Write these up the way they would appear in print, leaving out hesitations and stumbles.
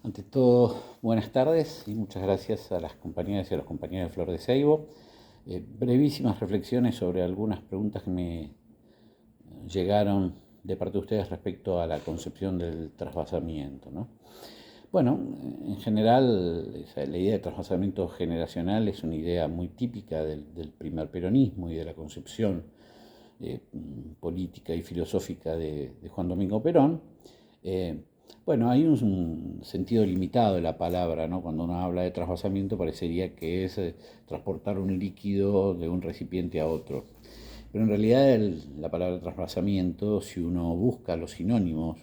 Ante todo, buenas tardes y muchas gracias a las compañeras y a los compañeros de Flor de Seibo. Brevísimas reflexiones sobre algunas preguntas que me llegaron de parte de ustedes respecto a la concepción del trasvasamiento, ¿no? Bueno, en general, la idea de trasvasamiento generacional es una idea muy típica del primer peronismo y de la concepción política y filosófica de Juan Domingo Perón. Bueno, hay un sentido limitado de la palabra, ¿no? Cuando uno habla de trasvasamiento parecería que es transportar un líquido de un recipiente a otro. Pero en realidad la palabra trasvasamiento, si uno busca los sinónimos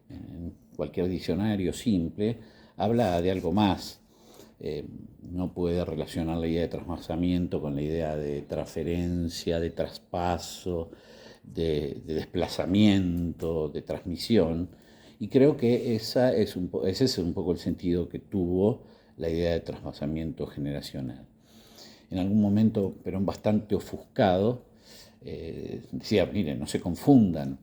en cualquier diccionario simple, habla de algo más. No puede relacionar la idea de trasvasamiento con la idea de transferencia, de traspaso, de desplazamiento, de transmisión. Y creo que ese es un poco el sentido que tuvo la idea de trasvasamiento generacional. En algún momento Perón, bastante ofuscado, decía, miren, no se confundan,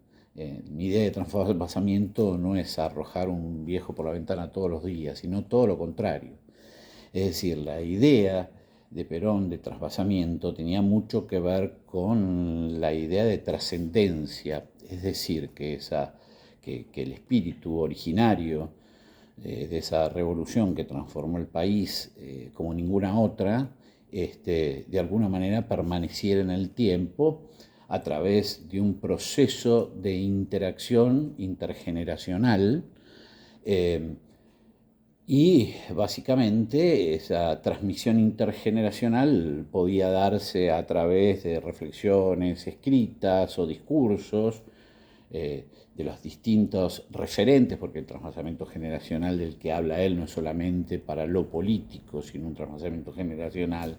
mi idea de trasvasamiento no es arrojar un viejo por la ventana todos los días, sino todo lo contrario. Es decir, la idea de Perón de trasvasamiento tenía mucho que ver con la idea de trascendencia, es decir, que el espíritu originario de esa revolución que transformó el país como ninguna otra, de alguna manera permaneciera en el tiempo a través de un proceso de interacción intergeneracional y básicamente esa transmisión intergeneracional podía darse a través de reflexiones escritas o discursos de los distintos referentes, porque el trasvasamiento generacional del que habla él no es solamente para lo político, sino un trasvasamiento generacional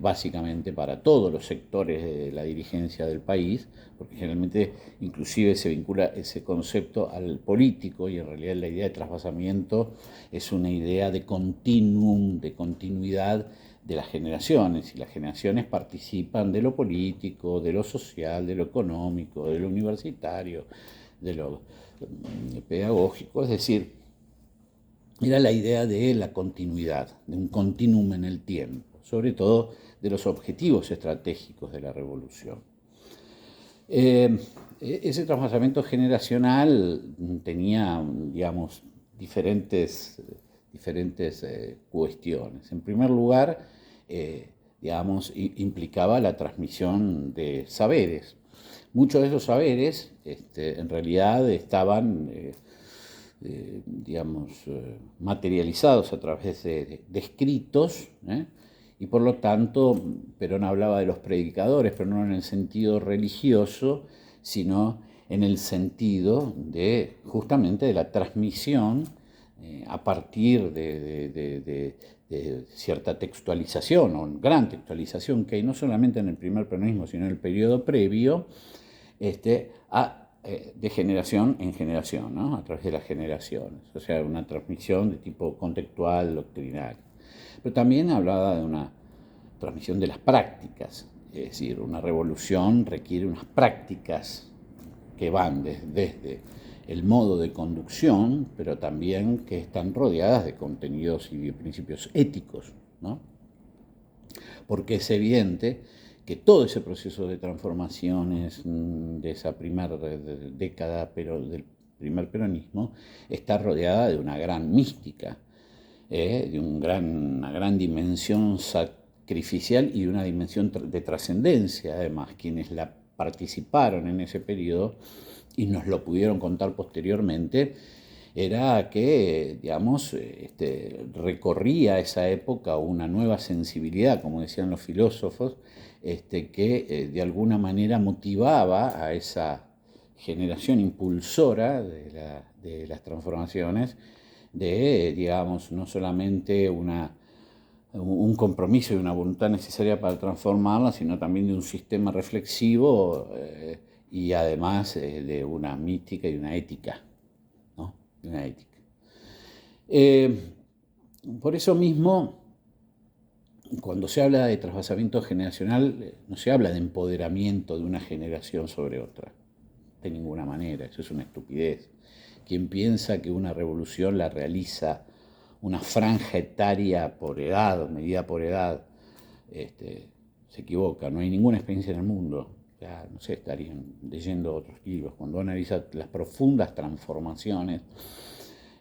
básicamente para todos los sectores de la dirigencia del país, porque generalmente inclusive se vincula ese concepto al político y en realidad la idea de trasvasamiento es una idea de continuum, de continuidad de las generaciones, y las generaciones participan de lo político, de lo social, de lo económico, de lo universitario, de lo pedagógico, es decir, era la idea de la continuidad, de un continuum en el tiempo, sobre todo de los objetivos estratégicos de la revolución. Ese trasvasamiento generacional tenía, digamos, diferentes cuestiones. En primer lugar, digamos, implicaba la transmisión de saberes. Muchos de esos saberes en realidad estaban materializados a través de escritos, y por lo tanto Perón hablaba de los predicadores, pero no en el sentido religioso, sino en el sentido de justamente de la transmisión a partir de cierta textualización o gran textualización que hay no solamente en el primer peronismo, sino en el periodo previo, de generación en generación, ¿no? A través de las generaciones, o sea, una transmisión de tipo contextual, doctrinario. Pero también hablaba de una transmisión de las prácticas, es decir, una revolución requiere unas prácticas que van desde el modo de conducción, pero también que están rodeadas de contenidos y de principios éticos, ¿no? Porque es evidente que todo ese proceso de transformaciones de esa primera década del primer peronismo está rodeada de una gran mística, de una gran dimensión sacrificial y una dimensión de trascendencia. Además, quienes la participaron en ese periodo y nos lo pudieron contar posteriormente, era que, digamos, recorría esa época una nueva sensibilidad, como decían los filósofos, que de alguna manera motivaba a esa generación impulsora de las transformaciones, digamos, no solamente un compromiso y una voluntad necesaria para transformarla, sino también de un sistema reflexivo y además de una mística y una ética, ¿no? Una ética. Por eso mismo, cuando se habla de trasvasamiento generacional, no se habla de empoderamiento de una generación sobre otra, de ninguna manera, eso es una estupidez. quien piensa que una revolución la realiza una franja etaria por edad, medida por edad, se equivoca. No hay ninguna experiencia en el mundo. Ya, no sé, estarían leyendo otros libros. Cuando analiza las profundas transformaciones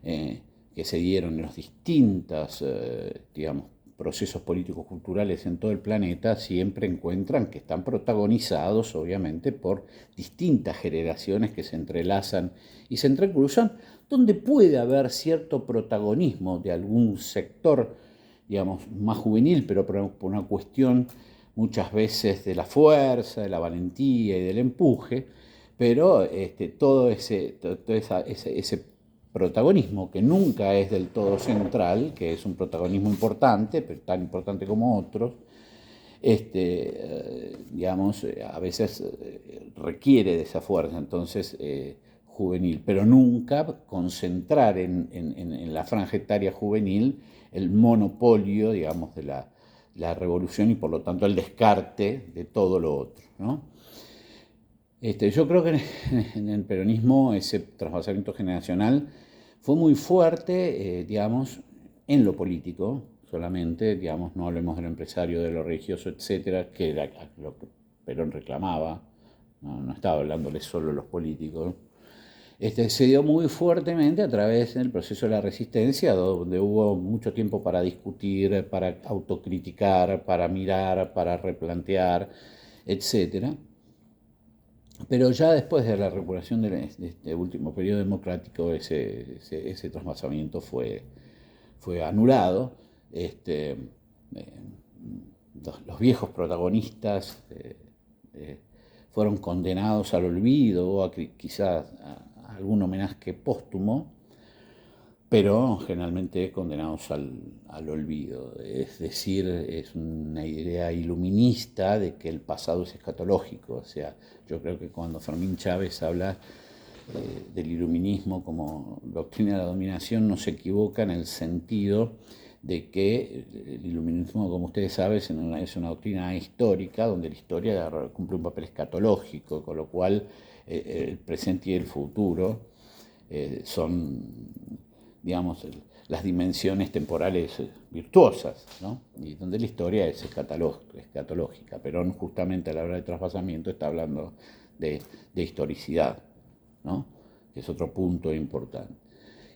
que se dieron en los distintos, digamos, procesos políticos culturales en todo el planeta, siempre encuentran que están protagonizados, obviamente, por distintas generaciones que se entrelazan y se entrecruzan, donde puede haber cierto protagonismo de algún sector, digamos, más juvenil, pero por una cuestión muchas veces de la fuerza, de la valentía y del empuje, pero todo ese protagonismo que nunca es del todo central, que es un protagonismo importante, pero tan importante como otros, digamos, a veces requiere de esa fuerza, entonces, juvenil, pero nunca concentrar en la franja etaria juvenil el monopolio, digamos, de la revolución y por lo tanto el descarte de todo lo otro, ¿no? Yo creo que en el peronismo ese trasvasamiento generacional fue muy fuerte, digamos, en lo político solamente, digamos, no hablemos de lo empresario, de lo religioso, etcétera, que era lo que Perón reclamaba, no estaba hablándole solo a los políticos. Se dio muy fuertemente a través del proceso de la resistencia, donde hubo mucho tiempo para discutir, para autocriticar, para mirar, para replantear, etcétera. Pero ya después de la recuperación de este último periodo democrático, ese trasvasamiento fue anulado. Los viejos protagonistas fueron condenados al olvido o quizás a algún homenaje póstumo, pero generalmente condenados al olvido. Es decir, es una idea iluminista de que el pasado es escatológico. O sea, yo creo que cuando Fermín Chávez habla del iluminismo como doctrina de la dominación, no se equivoca en el sentido de que el iluminismo, como ustedes saben, es una doctrina histórica donde la historia cumple un papel escatológico, con lo cual el presente y el futuro son, digamos, las dimensiones temporales virtuosas, ¿no? Y donde la historia es escatológica. Perón, justamente a la hora de trasvasamiento, está hablando de historicidad, ¿no? Que es otro punto importante.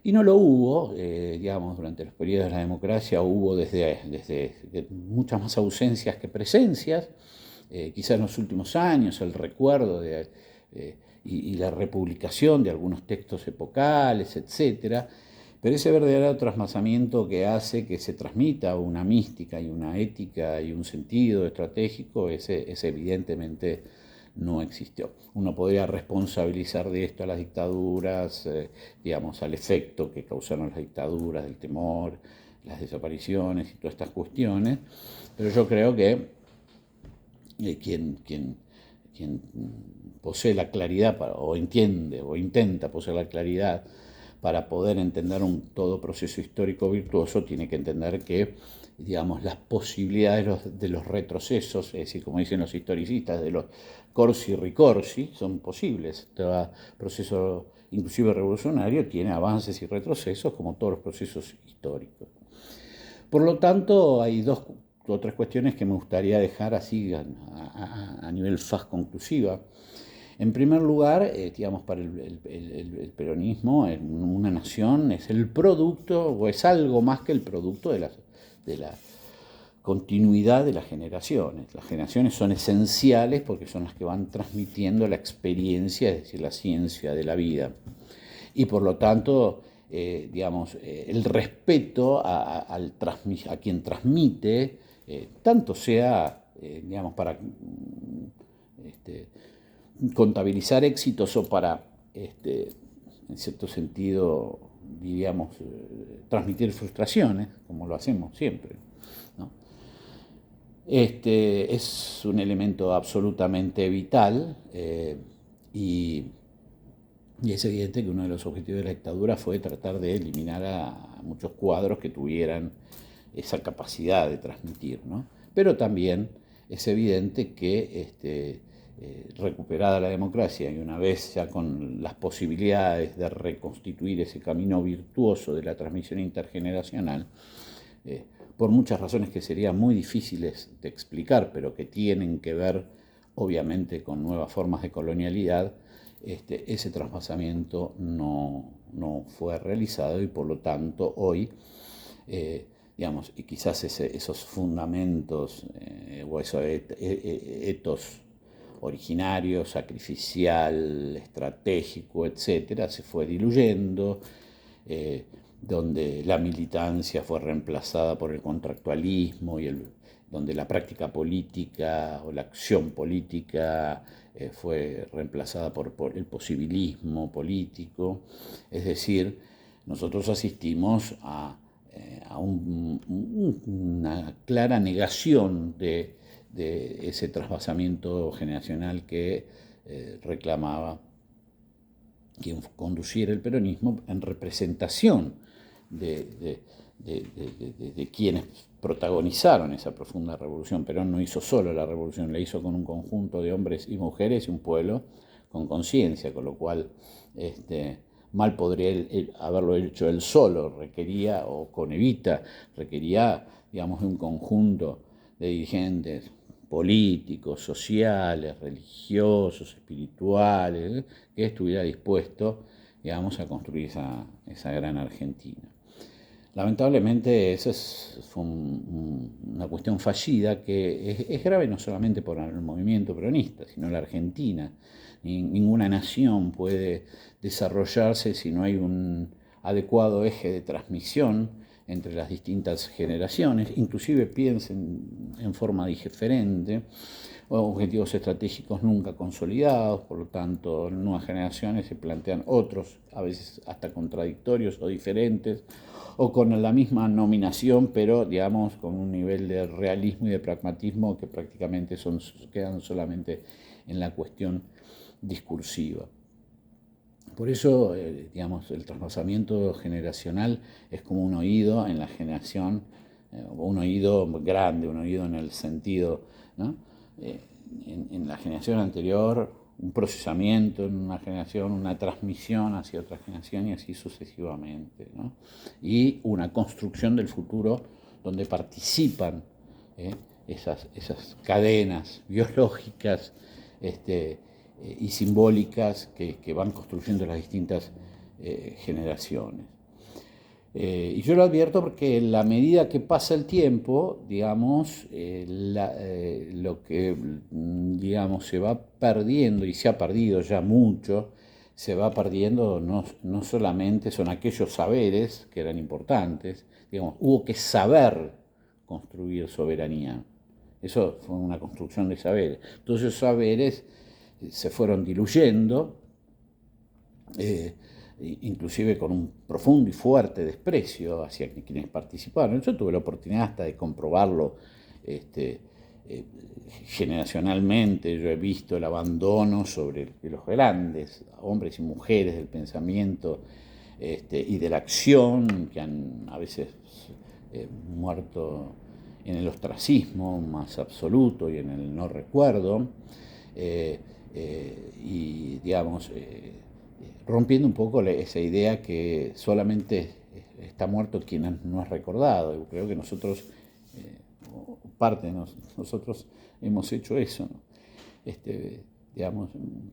Y no lo hubo, digamos, durante los periodos de la democracia hubo desde muchas más ausencias que presencias, quizás en los últimos años el recuerdo y la republicación de algunos textos epocales, etcétera. Pero ese verdadero trasvasamiento que hace que se transmita una mística y una ética y un sentido estratégico, ese evidentemente no existió. Uno podría responsabilizar de esto a las dictaduras, digamos, al efecto que causaron las dictaduras, del temor, las desapariciones y todas estas cuestiones, pero yo creo que quien posee la claridad o entiende o intenta poseer la claridad para poder entender un todo proceso histórico virtuoso, tiene que entender que, digamos, las posibilidades de los retrocesos, es decir, como dicen los historicistas, de los corsi ricorsi, son posibles. Todo proceso, inclusive revolucionario, tiene avances y retrocesos como todos los procesos históricos. Por lo tanto, hay dos o tres cuestiones que me gustaría dejar así a nivel faz conclusiva. En primer lugar, digamos, para el peronismo, una nación es el producto, o es algo más que el producto de la continuidad de las generaciones. Las generaciones son esenciales porque son las que van transmitiendo la experiencia, es decir, la ciencia de la vida. Y por lo tanto, digamos, el respeto a quien transmite, tanto sea, digamos, para contabilizar éxitos o para, en cierto sentido, diríamos, transmitir frustraciones, como lo hacemos siempre, ¿no? Es un elemento absolutamente vital y es evidente que uno de los objetivos de la dictadura fue tratar de eliminar a muchos cuadros que tuvieran esa capacidad de transmitir, ¿no? Pero también es evidente que recuperada la democracia y una vez ya con las posibilidades de reconstituir ese camino virtuoso de la transmisión intergeneracional, por muchas razones que serían muy difíciles de explicar, pero que tienen que ver obviamente con nuevas formas de colonialidad, ese trasvasamiento no fue realizado y por lo tanto hoy, digamos, y quizás esos fundamentos o esos etos originario, sacrificial, estratégico, etcétera, se fue diluyendo, donde la militancia fue reemplazada por el contractualismo y donde la práctica política o la acción política fue reemplazada por el posibilismo político. Es decir, nosotros asistimos a una clara negación de ese trasvasamiento generacional que reclamaba quien conduciera el peronismo en representación de quienes protagonizaron esa profunda revolución. Perón no hizo solo la revolución, la hizo con un conjunto de hombres y mujeres y un pueblo con conciencia, con lo cual mal podría haberlo hecho él solo, requería, o con Evita, requería, digamos, de un conjunto de dirigentes políticos, sociales, religiosos, espirituales, que estuviera dispuesto, digamos, a construir esa gran Argentina. Lamentablemente esa fue una cuestión fallida que es grave no solamente por el movimiento peronista, sino la Argentina. Ninguna nación puede desarrollarse si no hay un adecuado eje de transmisión entre las distintas generaciones, inclusive piensen en forma diferente, objetivos estratégicos nunca consolidados, por lo tanto en nuevas generaciones se plantean otros, a veces hasta contradictorios o diferentes, o con la misma nominación, pero digamos con un nivel de realismo y de pragmatismo que prácticamente quedan solamente en la cuestión discursiva. Por eso, digamos, el trasvasamiento generacional es como un oído en la generación, un oído grande, un oído en el sentido, ¿no? En la generación anterior, un procesamiento en una generación, una transmisión hacia otra generación y así sucesivamente, ¿no? Y una construcción del futuro donde participan esas cadenas biológicas y simbólicas que van construyendo las distintas generaciones. Y yo lo advierto porque en la medida que pasa el tiempo, digamos, lo que, digamos, se va perdiendo, y se ha perdido ya mucho, se va perdiendo no solamente son aquellos saberes que eran importantes, digamos, hubo que saber construir soberanía. Eso fue una construcción de saberes. Todos esos saberes se fueron diluyendo, inclusive con un profundo y fuerte desprecio hacia quienes participaron. Yo tuve la oportunidad hasta de comprobarlo generacionalmente. Yo he visto el abandono sobre los grandes hombres y mujeres del pensamiento y de la acción que han a veces muerto en el ostracismo más absoluto y en el no recuerdo. Y digamos, rompiendo un poco esa idea que solamente está muerto quien no es recordado. Yo creo que nosotros, parte de nosotros hemos hecho eso, ¿no? Digamos,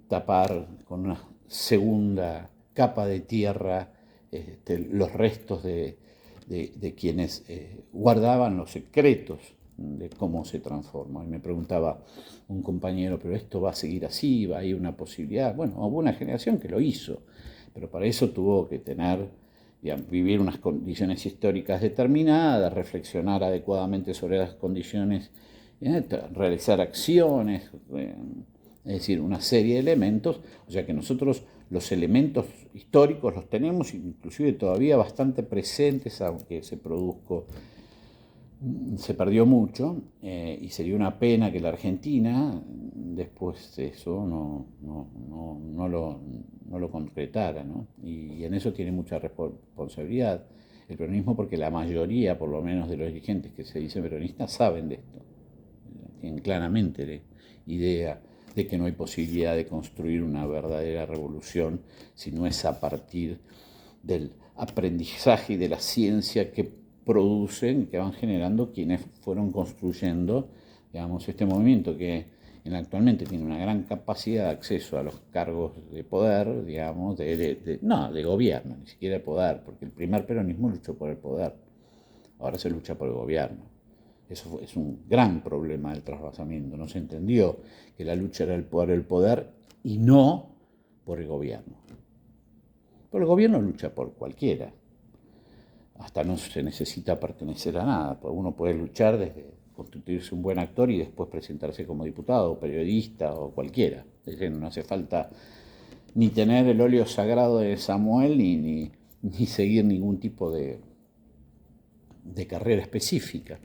tapar con una segunda capa de tierra los restos de quienes guardaban los secretos de cómo se transforma. Y me preguntaba un compañero, ¿pero esto va a seguir así? ¿Va a ir una posibilidad? Bueno, hubo una generación que lo hizo, pero para eso tuvo que vivir unas condiciones históricas determinadas, reflexionar adecuadamente sobre las condiciones, realizar acciones, es decir, una serie de elementos. O sea que nosotros los elementos históricos los tenemos inclusive todavía bastante presentes, aunque se perdió mucho, y sería una pena que la Argentina después de eso no lo concretara, ¿no? Y en eso tiene mucha responsabilidad el peronismo, porque la mayoría, por lo menos de los dirigentes que se dicen peronistas, saben de esto, tienen claramente la idea de que no hay posibilidad de construir una verdadera revolución si no es a partir del aprendizaje y de la ciencia que producen, que van generando quienes fueron construyendo, digamos, este movimiento que actualmente tiene una gran capacidad de acceso a los cargos de poder, digamos, no, de gobierno, ni siquiera de poder, porque el primer peronismo luchó por el poder, ahora se lucha por el gobierno. Eso es un gran problema del trasvasamiento. No se entendió que la lucha era por el poder y no por el gobierno. Pero el gobierno lucha por cualquiera. Hasta no se necesita pertenecer a nada. Uno puede luchar desde constituirse un buen actor y después presentarse como diputado, periodista o cualquiera. Es decir, no hace falta ni tener el óleo sagrado de Samuel ni seguir ningún tipo de carrera específica.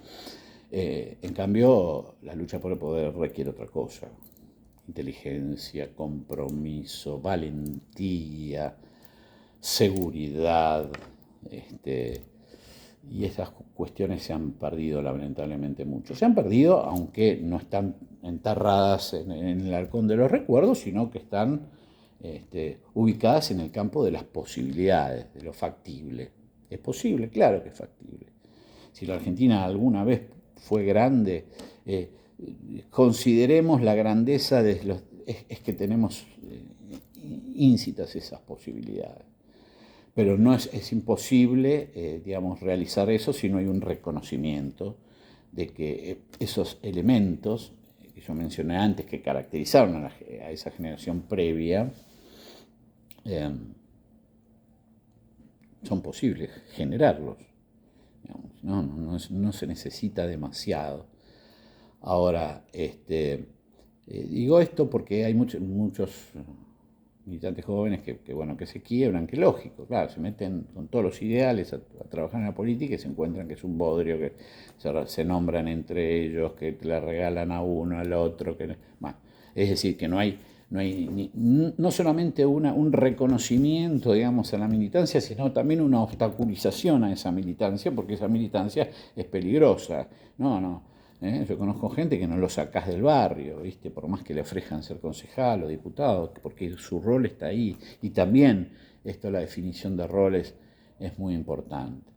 En cambio, la lucha por el poder requiere otra cosa: inteligencia, compromiso, valentía, seguridad, y esas cuestiones se han perdido lamentablemente mucho. Se han perdido, aunque no están enterradas en el halcón de los recuerdos, sino que están ubicadas en el campo de las posibilidades, de lo factible. ¿Es posible? Claro que es factible. Si la Argentina alguna vez fue grande, consideremos la grandeza es que tenemos íncitas esas posibilidades. Pero no es imposible, digamos, realizar eso si no hay un reconocimiento de que esos elementos que yo mencioné antes, que caracterizaron a esa generación previa, son posibles generarlos. No se necesita demasiado. Ahora, digo esto porque hay muchos militantes jóvenes que se quiebran, que lógico, claro, se meten con todos los ideales a trabajar en la política y se encuentran que es un bodrio, que se nombran entre ellos, que le regalan a uno, al otro, es decir, que no hay no solamente un reconocimiento, digamos, a la militancia, sino también una obstaculización a esa militancia, porque esa militancia es peligrosa. Yo conozco gente que no lo sacás del barrio, ¿viste? Por más que le ofrezcan ser concejal o diputado, porque su rol está ahí. Y también la definición de roles es muy importante.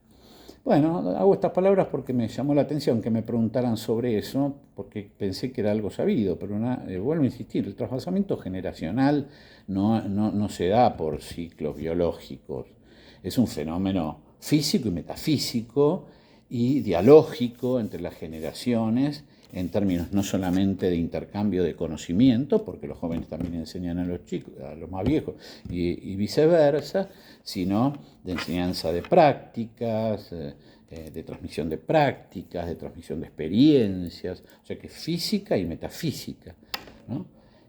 Bueno, hago estas palabras porque me llamó la atención que me preguntaran sobre eso, porque pensé que era algo sabido, pero vuelvo a insistir, el trasvasamiento generacional no se da por ciclos biológicos, es un fenómeno físico y metafísico y dialógico entre las generaciones, en términos no solamente de intercambio de conocimiento, porque los jóvenes también enseñan a los chicos, a los más viejos, y viceversa, sino de enseñanza de prácticas, de transmisión de prácticas, de transmisión de experiencias, o sea que física y metafísica, ¿no?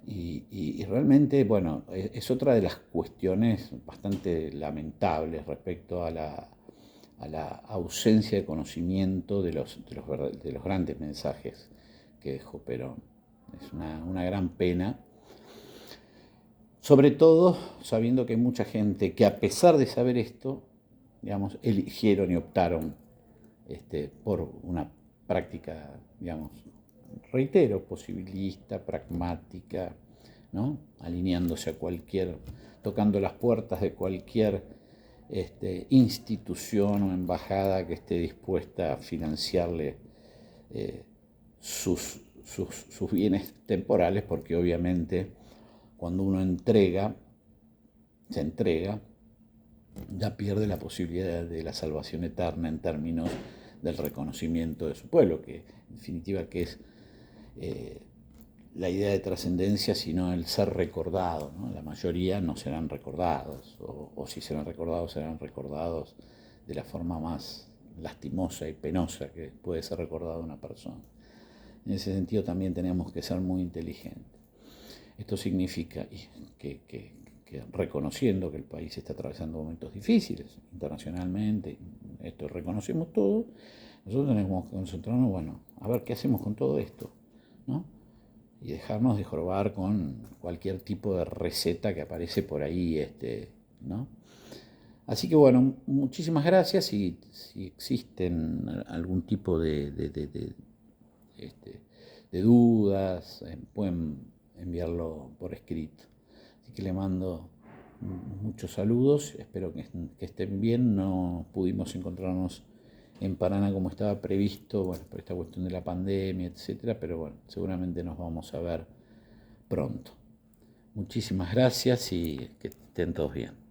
Y realmente, bueno, es otra de las cuestiones bastante lamentables respecto a la ausencia de conocimiento de los grandes mensajes que dejó Perón. Es una gran pena, sobre todo sabiendo que hay mucha gente que, a pesar de saber esto, digamos, eligieron y optaron por una práctica, digamos, reitero, posibilista, pragmática, ¿no? Alineándose tocando las puertas de cualquier institución o embajada que esté dispuesta a financiarle sus bienes temporales, porque obviamente cuando uno se entrega, ya pierde la posibilidad de la salvación eterna en términos del reconocimiento de su pueblo, que en definitiva que es la idea de trascendencia, sino el ser recordado, ¿no? La mayoría no serán recordados, o si serán recordados de la forma más lastimosa y penosa que puede ser recordada una persona. En ese sentido también tenemos que ser muy inteligentes. Esto significa que reconociendo que el país está atravesando momentos difíciles internacionalmente, esto reconocemos todo, nosotros tenemos que concentrarnos, bueno, a ver qué hacemos con todo esto, ¿no? Y dejarnos de jorobar con cualquier tipo de receta que aparece por ahí, ¿no? Así que bueno, muchísimas gracias. Si existen algún tipo de dudas, pueden enviarlo por escrito. Así que le mando muchos saludos, espero que estén bien. No pudimos encontrarnos en Paraná como estaba previsto, bueno, por esta cuestión de la pandemia, etcétera, pero bueno, seguramente nos vamos a ver pronto. Muchísimas gracias y que estén todos bien.